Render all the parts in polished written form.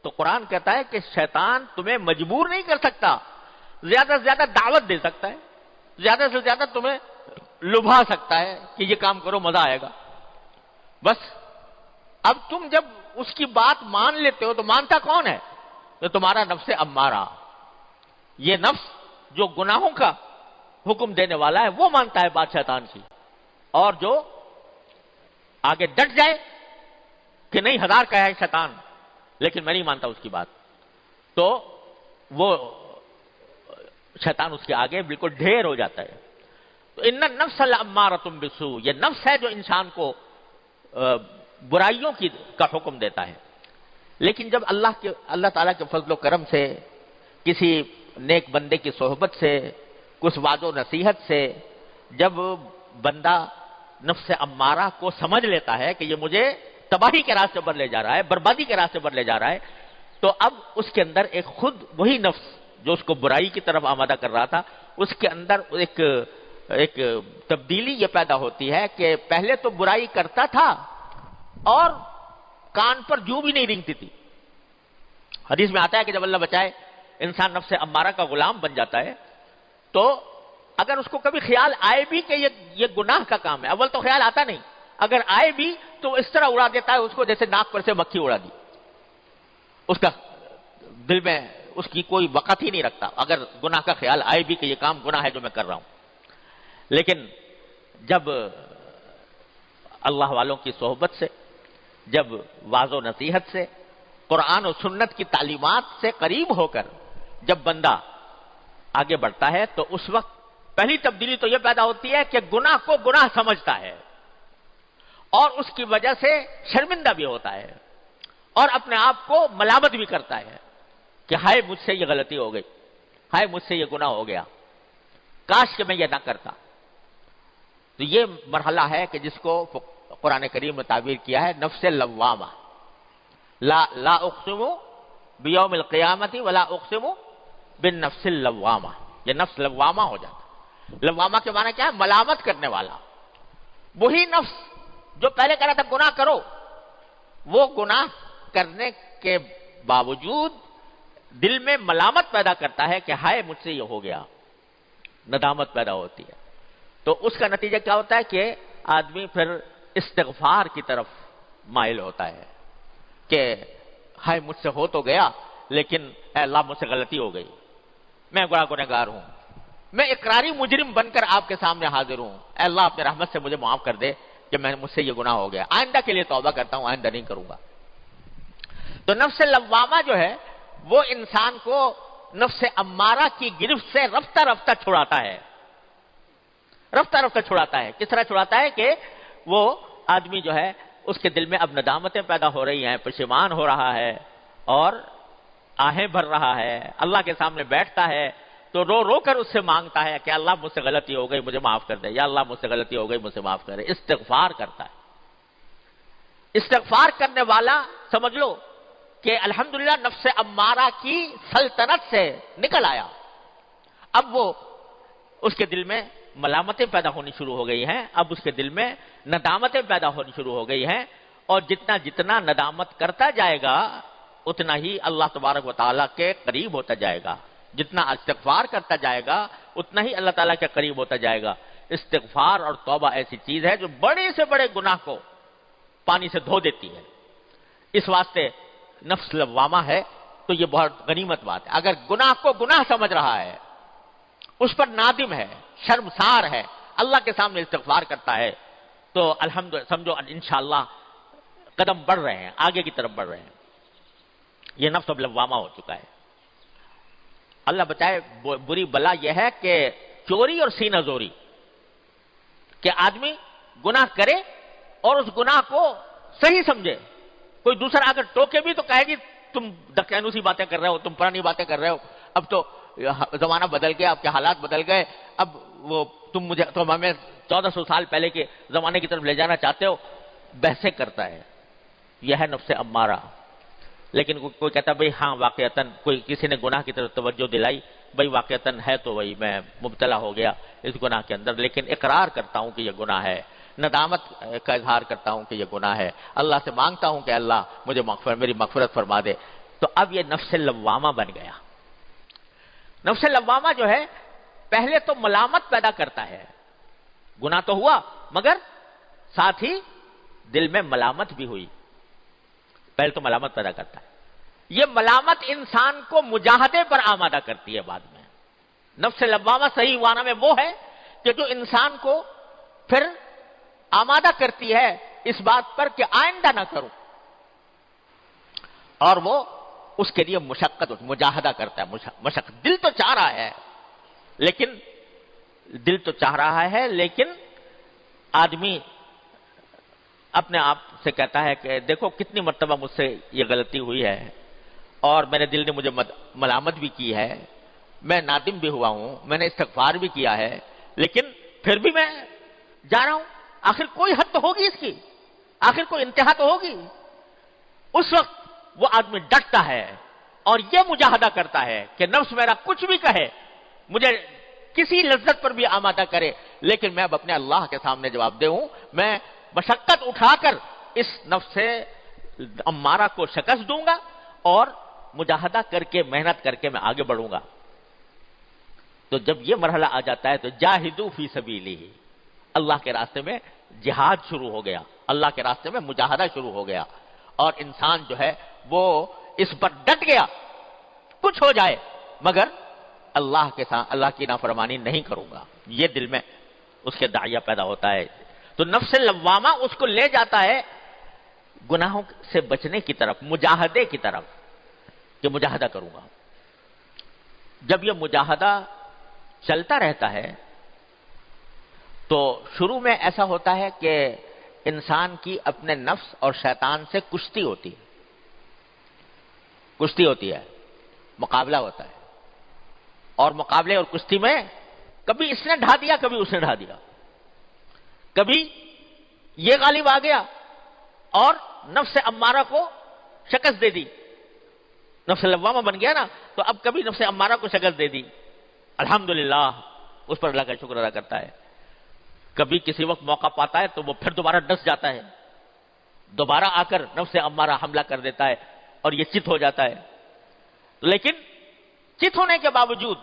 تو قرآن کہتا ہے کہ شیطان تمہیں مجبور نہیں کر سکتا، زیادہ سے زیادہ دعوت دے سکتا ہے، زیادہ سے زیادہ تمہیں لبھا سکتا ہے کہ یہ کام کرو مزہ آئے گا، بس۔ اب تم جب اس کی بات مان لیتے ہو تو مانتا کون ہے؟ تو تمہارا نفس امارہ، یہ نفس جو گناہوں کا حکم دینے والا ہے وہ مانتا ہے بات شیطان کی، اور جو آگے ڈٹ جائے کہ نہیں ہزار کا ہے شیطان لیکن میں نہیں مانتا اس کی بات، تو وہ شیطان اس کے آگے بالکل ڈھیر ہو جاتا ہے۔ تو ان النفس لامارۃ بالسوء، یہ نفس ہے جو انسان کو برائیوں کا حکم دیتا ہے۔ لیکن جب اللہ تعالیٰ کے فضل و کرم سے، کسی نیک بندے کی صحبت سے، کچھ وعظ و نصیحت سے جب بندہ نفس امارہ کو سمجھ لیتا ہے کہ یہ مجھے تباہی کے راستے پر لے جا رہا ہے، بربادی کے راستے پر لے جا رہا ہے، تو اب اس کے اندر ایک خود وہی نفس جو اس کو برائی کی طرف آمادہ کر رہا تھا، اس کے اندر ایک تبدیلی یہ پیدا ہوتی ہے کہ پہلے تو برائی کرتا تھا اور کان پر جو بھی نہیں رینگتی تھی۔ حدیث میں آتا ہے کہ جب اللہ بچائے انسان نفس امارہ کا غلام بن جاتا ہے تو اگر اس کو کبھی خیال آئے بھی کہ یہ گناہ کا کام ہے، اول تو خیال آتا نہیں، اگر آئے بھی تو اس طرح اڑا دیتا ہے اس کو جیسے ناک پر سے مکھی اڑا دی، اس کا دل میں اس کی کوئی وقت ہی نہیں رکھتا اگر گناہ کا خیال آئے بھی کہ یہ کام گناہ ہے جو میں کر رہا ہوں۔ لیکن جب اللہ والوں کی صحبت سے، جب واعظ و نصیحت سے، قرآن و سنت کی تعلیمات سے قریب ہو کر جب بندہ آگے بڑھتا ہے تو اس وقت پہلی تبدیلی تو یہ پیدا ہوتی ہے کہ گناہ کو گناہ سمجھتا ہے اور اس کی وجہ سے شرمندہ بھی ہوتا ہے اور اپنے آپ کو ملامت بھی کرتا ہے کہ ہائے مجھ سے یہ غلطی ہو گئی، ہائے مجھ سے یہ گناہ ہو گیا، کاش کہ میں یہ نہ کرتا۔ تو یہ مرحلہ ہے کہ جس کو قرآن کریم نے تعبیر کیا ہے نفس لوامہ، لا اقسم بیوم القیامت ولا اقسم بالنفس اللوامہ، یہ نفس لوامہ ہو جاتا۔ لوامہ کے معنی کیا ہے؟ ملامت کرنے والا، وہی نفس جو پہلے کہہ رہا تھا گناہ کرو، وہ گناہ کرنے کے باوجود دل میں ملامت پیدا کرتا ہے کہ ہائے مجھ سے یہ ہو گیا، ندامت پیدا ہوتی ہے۔ تو اس کا نتیجہ کیا ہوتا ہے کہ آدمی پھر استغفار کی طرف مائل ہوتا ہے کہ ہائے مجھ سے ہو تو گیا لیکن اے اللہ مجھ سے غلطی ہو گئی، میں بڑا گنہگار ہوں، میں اقراری مجرم بن کر آپ کے سامنے حاضر ہوں، اے اللہ اپنے رحمت سے مجھے معاف کر دے کہ مجھ سے یہ گناہ ہو گیا، آئندہ کے لیے توبہ کرتا ہوں، آئندہ نہیں کروں گا۔ تو نفس لوامہ جو ہے وہ انسان کو نفس امارہ کی گرفت سے رفتہ رفتہ چھڑاتا ہے، رفتہ رفتہ چھڑاتا ہے۔ کس طرح چھڑاتا ہے کہ وہ آدمی جو ہے اس کے دل میں اب ندامتیں پیدا ہو رہی ہیں، پشیمان ہو رہا ہے اور آہیں بھر رہا ہے، اللہ کے سامنے بیٹھتا ہے تو رو رو کر اس سے مانگتا ہے کہ اللہ مجھ سے غلطی ہو گئی مجھے معاف کر دے، یا اللہ مجھ سے غلطی ہو گئی مجھ سے معاف کر دے، استغفار کرتا ہے۔ استغفار کرنے والا سمجھ لو کہ الحمدللہ نفس امارہ کی سلطنت سے نکل آیا، اب وہ اس کے دل میں ملامتیں پیدا ہونی شروع ہو گئی ہیں، اب اس کے دل میں ندامتیں پیدا ہونی شروع ہو گئی ہیں، اور جتنا جتنا ندامت کرتا جائے گا اتنا ہی اللہ تبارک و تعالیٰ کے قریب ہوتا جائے گا، جتنا استغفار کرتا جائے گا اتنا ہی اللہ تعالیٰ کے قریب ہوتا جائے گا۔ استغفار اور توبہ ایسی چیز ہے جو بڑے سے بڑے گناہ کو پانی سے دھو دیتی ہے۔ اس واسطے نفس لوامہ ہے تو یہ بہت غنیمت بات ہے۔ اگر گناہ کو گناہ سمجھ رہا ہے، اس پر نادم ہے، شرمسار ہے، اللہ کے سامنے استغفار کرتا ہے تو الحمدللہ سمجھو انشاءاللہ قدم بڑھ رہے ہیں، آگے کی طرف بڑھ رہے ہیں۔ یہ نفس اب لوامہ ہو چکا ہے۔ اللہ بچائے بری بلا یہ ہے کہ چوری اور سینہ زوری، کہ آدمی گناہ کرے اور اس گناہ کو صحیح سمجھے، کوئی دوسرا اگر ٹوکے بھی تو کہے گی تم دقیانوسی باتیں کر رہے ہو، تم پرانی باتیں کر رہے ہو، اب تو زمانہ بدل گیا، اب کے حالات بدل گئے، اب وہ تم ہمیں 1400 سال پہلے کے زمانے کی طرف لے جانا چاہتے ہو، بحثیں کرتا ہے۔ یہ ہے نفس امارہ۔ لیکن کوئی کہتا ہے بھئی ہاں واقعتاً کوئی کسی نے گناہ کی طرف توجہ دلائی، بھئی واقعتاً ہے تو وہی میں مبتلا ہو گیا اس گناہ کے اندر، لیکن اقرار کرتا ہوں کہ یہ گناہ ہے، ندامت کا اظہار کرتا ہوں کہ یہ گناہ ہے، اللہ سے مانگتا ہوں کہ اللہ مجھے میری مغفرت فرما دے۔ تو اب یہ نفس لوامہ بن گیا. نفس لوامہ جو ہے پہلے تو ملامت پیدا کرتا ہے، گناہ تو ہوا مگر ساتھ ہی دل میں ملامت بھی ہوئی. پہلے تو ملامت پیدا کرتا ہے. یہ ملامت انسان کو مجاہدے پر آمادہ کرتی ہے بعد میں. نفس لوامہ صحیح معنی میں وہ ہے کہ جو انسان کو پھر آمادہ کرتی ہے اس بات پر کہ آئندہ نہ کروں، اور وہ اس کے لیے مشقت مجاہدہ کرتا ہے. مشقت دل تو چاہ رہا ہے لیکن آدمی اپنے آپ سے کہتا ہے کہ دیکھو کتنی مرتبہ مجھ سے یہ غلطی ہوئی ہے اور میرے دل نے مجھے ملامت بھی کی ہے، میں نادم بھی ہوا ہوں، میں نے استغفار بھی کیا ہے، لیکن پھر بھی میں جا رہا ہوں. آخر کوئی حد تو ہوگی اس کی، آخر کوئی انتہا تو ہوگی. اس وقت وہ آدمی ڈٹتا ہے اور یہ مجاہدہ کرتا ہے کہ نفس میرا کچھ بھی کہے، مجھے کسی لذت پر بھی آمادہ کرے، لیکن میں اب اپنے اللہ کے سامنے جواب دے ہوں. میں مشقت اٹھا کر اس نفس سے امارہ کو شکست دوں گا اور مجاہدہ کر کے محنت کر کے میں آگے بڑھوں گا. تو جب یہ مرحلہ آ جاتا ہے تو جاہدوا فی سبیلہ، اللہ کے راستے میں جہاد شروع ہو گیا، اللہ کے راستے میں مجاہدہ شروع ہو گیا، اور انسان جو ہے وہ اس پر ڈٹ گیا، کچھ ہو جائے مگر اللہ کے ساتھ اللہ کی نافرمانی نہیں کروں گا. یہ دل میں اس کے داعیہ پیدا ہوتا ہے. تو نفس لوامہ اس کو لے جاتا ہے گناہوں سے بچنے کی طرف، مجاہدے کی طرف، کہ مجاہدہ کروں گا. جب یہ مجاہدہ چلتا رہتا ہے تو شروع میں ایسا ہوتا ہے کہ انسان کی اپنے نفس اور شیطان سے کشتی ہوتی ہے، مقابلہ ہوتا ہے، اور مقابلے اور کشتی میں کبھی اس نے ڈھا دیا کبھی اس نے ڈھا دیا، کبھی یہ غالب آ گیا اور نفس امارہ کو شکست دے دی. نفس لوامہ بن گیا نا، تو اب کبھی نفس امارہ کو شکست دے دی، الحمدللہ اس پر اللہ کا شکر ادا کرتا ہے. کبھی کسی وقت موقع پاتا ہے تو وہ پھر دوبارہ ڈس جاتا ہے، دوبارہ آ کر نفس امارہ حملہ کر دیتا ہے اور یہ چت ہو جاتا ہے. لیکن چت ہونے کے باوجود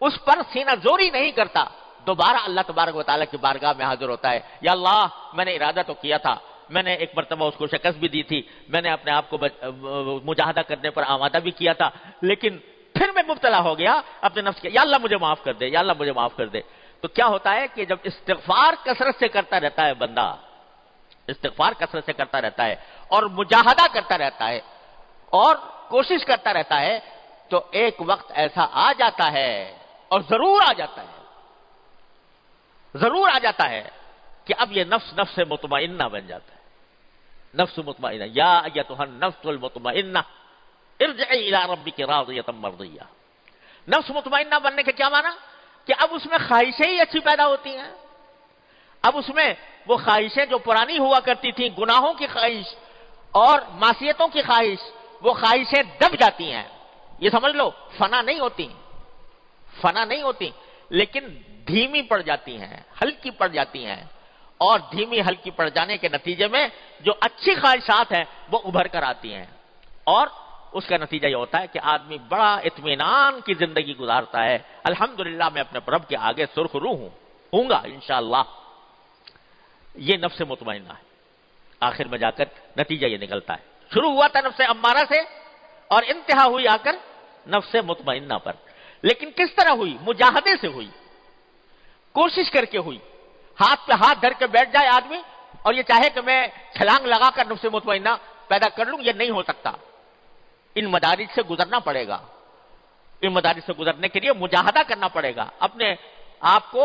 اس پر سینہ زوری نہیں کرتا، دوبارہ اللہ تبارک و تعالیٰ کی بارگاہ میں حاضر ہوتا ہے. یا اللہ، میں نے ارادہ تو کیا تھا، میں نے ایک مرتبہ اس کو شکست بھی دی تھی، میں نے اپنے آپ کو مجاہدہ کرنے پر آمادہ بھی کیا تھا، لیکن پھر میں مبتلا ہو گیا اپنے نفس کے. یا اللہ مجھے معاف کر دے، یا اللہ مجھے معاف کر دے. تو کیا ہوتا ہے کہ جب استغفار کثرت سے کرتا رہتا ہے بندہ، استغفار کثرت سے کرتا رہتا ہے اور مجاہدہ کرتا رہتا ہے اور کوشش کرتا رہتا ہے، تو ایک وقت ایسا آ جاتا ہے، اور ضرور آ جاتا ہے کہ اب یہ نفس مطمئنہ بن جاتا ہے. نفس مطمئنہ، یا ایتھا النفس المطمئنہ ارجعی الی ربک راضیۃ مرضیہ. نفس مطمئنہ بننے کے کیا معنی؟ کہ اب اس میں خواہشیں ہی اچھی پیدا ہوتی ہیں. اب اس میں وہ خواہشیں جو پرانی ہوا کرتی تھیں، گناہوں کی خواہش اور معصیتوں کی خواہش، وہ خواہشیں دب جاتی ہیں. یہ سمجھ لو فنا نہیں ہوتی، لیکن دھیمی پڑ جاتی ہیں، ہلکی پڑ جاتی ہیں، اور دھیمی ہلکی پڑ جانے کے نتیجے میں جو اچھی خواہشات ہیں وہ ابھر کر آتی ہیں، اور اس کا نتیجہ یہ ہوتا ہے کہ آدمی بڑا اطمینان کی زندگی گزارتا ہے. الحمدللہ میں اپنے رب کے آگے سرخ روح ہوں گا انشاءاللہ. یہ نفس مطمئنہ ہے. آخر میں جا کر نتیجہ یہ نکلتا ہے، شروع ہوا تھا نفس امارہ سے اور انتہا ہوئی آ کر نفس مطمئنہ پر. لیکن کس طرح ہوئی؟ مجاہدے سے ہوئی، کوشش کر کے ہوئی. ہاتھ پہ ہاتھ دھر کے بیٹھ جائے آدمی اور یہ چاہے کہ میں چھلانگ لگا کر نفس مطمئنہ پیدا کر لوں، یہ نہیں ہو سکتا. ان مدارج سے گزرنا پڑے گا. ان مدارج سے گزرنے کے لیے مجاہدہ کرنا پڑے گا، اپنے آپ کو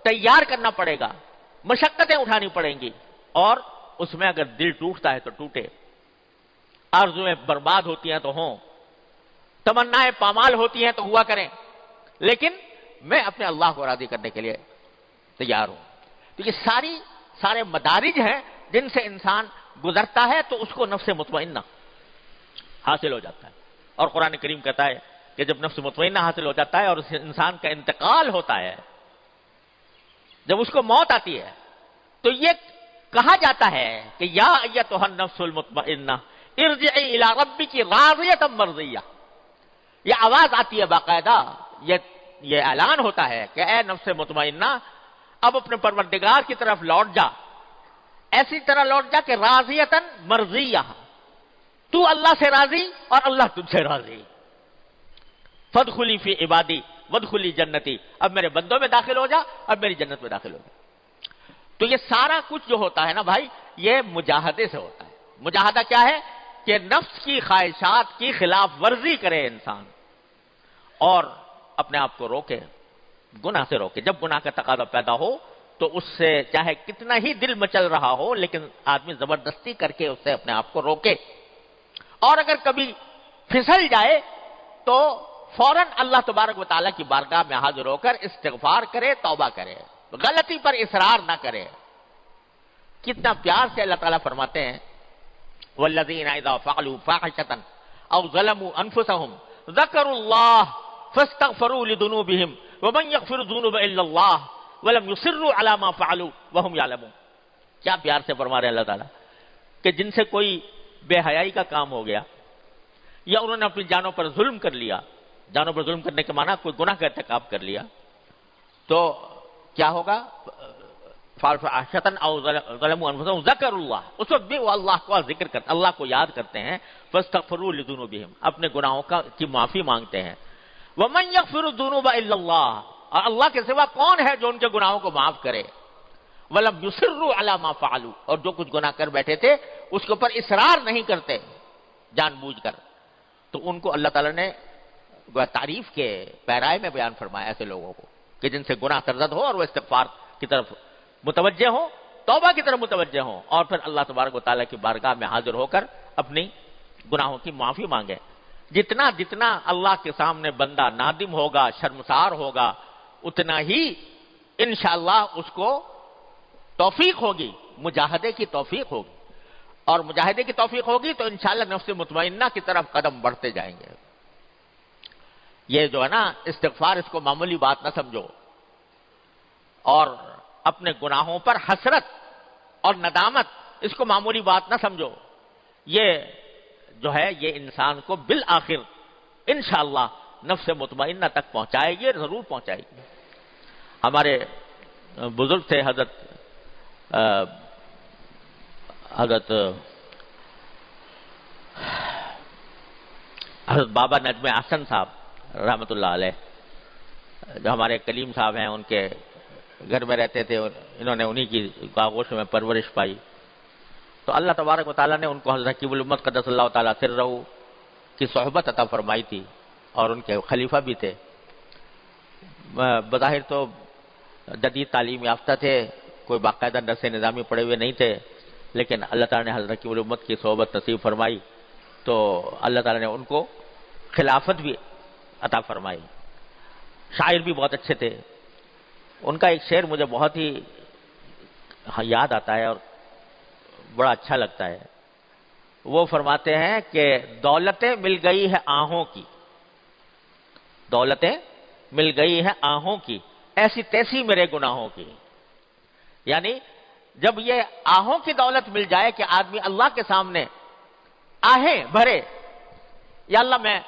تیار کرنا پڑے گا، مشقتیں اٹھانی پڑیں گی. اور اس میں اگر دل ٹوٹتا ہے تو ٹوٹے، آرزویں برباد ہوتی ہیں تو ہوں، تمنائیں پامال ہوتی ہیں تو ہوا کریں، لیکن میں اپنے اللہ کو راضی کرنے کے لیے تیار ہوں. تو یہ سارے مدارج ہیں جن سے انسان گزرتا ہے تو اس کو نفس مطمئنہ حاصل ہو جاتا ہے. اور قرآن کریم کہتا ہے کہ جب نفس مطمئنہ حاصل ہو جاتا ہے اور اس انسان کا انتقال ہوتا ہے، جب اس کو موت آتی ہے، تو یہ کہا جاتا ہے کہ یا ایتھا النفس المطمئنہ ارجعی الی ربک راضیۃ مرضیہ، یہ آواز آتی ہے باقاعدہ، یہ اعلان ہوتا ہے کہ اے نفس مطمئنہ اب اپنے پروردگار کی طرف لوٹ جا، ایسی طرح لوٹ جا کہ راضیۃ مرضیہ، تو اللہ سے راضی اور اللہ تجھ سے راضی، فادخلی فی عبادی وادخلی جنتی، اب میرے بندوں میں داخل ہو جا، اب میری جنت میں داخل ہو جا۔ تو یہ سارا کچھ جو ہوتا ہے نا بھائی، یہ مجاہدے سے ہوتا ہے۔ مجاہدہ کیا ہے؟ کہ نفس کی خواہشات کی خلاف ورزی کرے انسان اور اپنے آپ کو روکے، گناہ سے روکے۔ جب گناہ کا تقاضا پیدا ہو تو اس سے چاہے کتنا ہی دل مچل رہا ہو، لیکن آدمی زبردستی کر کے اس سے اپنے آپ کو روکے، اور اگر کبھی پھسل جائے تو فوراً اللہ تبارک و تعالیٰ کی بارگاہ میں حاضر ہو کر استغفار کرے، توبہ کرے، غلطی پر اصرار نہ کرے۔ کتنا پیار سے اللہ تعالیٰ فرماتے ہیں والذین اذا فعلوا فاحشۃ او ظلموا انفسهم ذکروا اللہ فاستغفروا لذنوبهم ومن یغفر الذنوب الا اللہ ولم یصروا علی ما فعلوا وهم یعلمون۔ کیا پیار سے فرما رہے ہیں اللہ تعالیٰ کہ جن سے کوئی بے حیائی کا کام ہو گیا یا انہوں نے اپنی جانوں پر ظلم کر لیا، جانوں پر ظلم کرنے کے معنی کوئی گناہ کا ارتکاب کر لیا، تو کیا ہوگا؟ فاحشۃ او ظلموا انفسهم ذکروا اللہ، اس وقت بھی وہ اللہ کو ذکر کرتے، اللہ کو یاد کرتے ہیں، فاستغفروا لذنوبهم، اپنے گناہوں کی معافی مانگتے ہیں۔ ومن یغفر الذنوب الا اللہ، اور اللہ کے سوا کون ہے جو ان کے گناہوں کو معاف کرے؟ ولم یصروا علی ما فعلوا، اور جو کچھ گناہ کر بیٹھے تھے اس کے اوپر اصرار نہیں کرتے جان بوجھ کر، تو ان کو اللہ تعالیٰ نے تعریف کے پیرائے میں بیان فرمایا ایسے لوگوں کو کہ جن سے گناہ سرزد ہو اور وہ استغفار کی طرف متوجہ ہوں، توبہ کی طرف متوجہ ہوں، اور پھر اللہ تبارک و تعالیٰ کی بارگاہ میں حاضر ہو کر اپنی گناہوں کی معافی مانگے۔ جتنا جتنا اللہ کے سامنے بندہ نادم ہوگا، شرمسار ہوگا، اتنا ہی انشاءاللہ اس کو توفیق ہوگی، مجاہدے کی توفیق ہوگی، اور مجاہدے کی توفیق ہوگی تو انشاءاللہ نفس مطمئنہ کی طرف قدم بڑھتے جائیں گے۔ یہ جو ہے نا استغفار، اس کو معمولی بات نہ سمجھو، اور اپنے گناہوں پر حسرت اور ندامت اس کو معمولی بات نہ سمجھو۔ یہ جو ہے یہ انسان کو بالآخر انشاءاللہ نفس مطمئنہ تک پہنچائے گی، ضرور پہنچائے گی۔ ہمارے بزرگ تھے حضرت بابا نجم احسن صاحب رحمۃ اللہ علیہ، جو ہمارے کلیم صاحب ہیں، ان کے گھر میں رہتے تھے، انہوں نے انہی کی آغوش میں پرورش پائی، تو اللہ تبارک و تعالیٰ نے ان کو حضرت حکیم الامت قدس اللہ تعالیٰ سرہ کی صحبت عطا فرمائی تھی، اور ان کے خلیفہ بھی تھے۔ بظاہر تو جدید تعلیم یافتہ تھے، کوئی باقاعدہ درس نظامی پڑھے ہوئے نہیں تھے، لیکن اللہ تعالیٰ نے حضرت حکیم الامت کی صحبت نصیب فرمائی تو اللہ تعالیٰ نے ان کو خلافت بھی عطا فرمائی۔ شاعر بھی بہت اچھے تھے۔ ان کا ایک شعر مجھے بہت ہی یاد آتا ہے اور بڑا اچھا لگتا ہے۔ وہ فرماتے ہیں کہ دولتیں مل گئی ہے آہوں کی، دولتیں مل گئی ہے آہوں کی، ایسی تیسی میرے گناہوں کی۔ یعنی جب یہ آہوں کی دولت مل جائے کہ آدمی اللہ کے سامنے آہیں بھرے، یا اللہ میں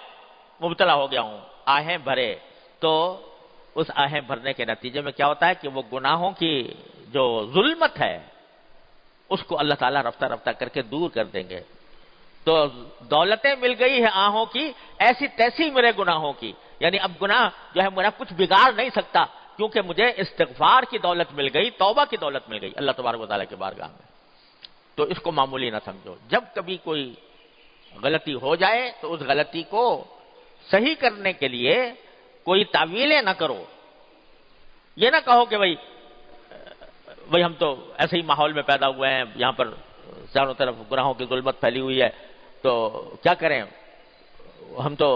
مبتلا ہو گیا ہوں، آہیں بھرے، تو اس آہیں بھرنے کے نتیجے میں کیا ہوتا ہے کہ وہ گناہوں کی جو ظلمت ہے اس کو اللہ تعالیٰ رفتہ رفتہ کر کے دور کر دیں گے۔ تو دولتیں مل گئی ہے آہوں کی، ایسی تیسی میرے گناہوں کی، یعنی اب گناہ جو ہے میرا کچھ بگاڑ نہیں سکتا، کیونکہ مجھے استغفار کی دولت مل گئی، توبہ کی دولت مل گئی اللہ تبارک و تعالیٰ کے بارگاہ میں۔ تو اس کو معمولی نہ سمجھو۔ جب کبھی کوئی غلطی ہو جائے تو اس غلطی کو صحیح کرنے کے لیے کوئی تعویلیں نہ کرو۔ یہ نہ کہو کہ بھائی ہم تو ایسے ہی ماحول میں پیدا ہوئے ہیں، یہاں پر چاروں طرف گناہوں کی ظلمت پھیلی ہوئی ہے، تو کیا کریں، ہم تو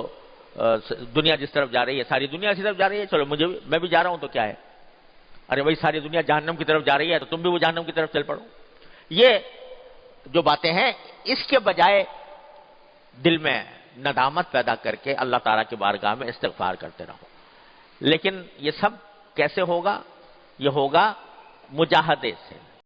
دنیا جس طرف جا رہی ہے، ساری دنیا اسی طرف جا رہی ہے، چلو میں بھی جا رہا ہوں تو کیا ہے، ارے بھائی ساری دنیا جہنم کی طرف جا رہی ہے تو تم بھی وہ جہنم کی طرف چل پڑو۔ یہ جو باتیں ہیں، اس کے بجائے دل میں ندامت پیدا کر کے اللہ تعالیٰ کی بارگاہ میں استغفار کرتے رہو۔ لیکن یہ سب کیسے ہوگا؟ یہ ہوگا مجاہدے سے۔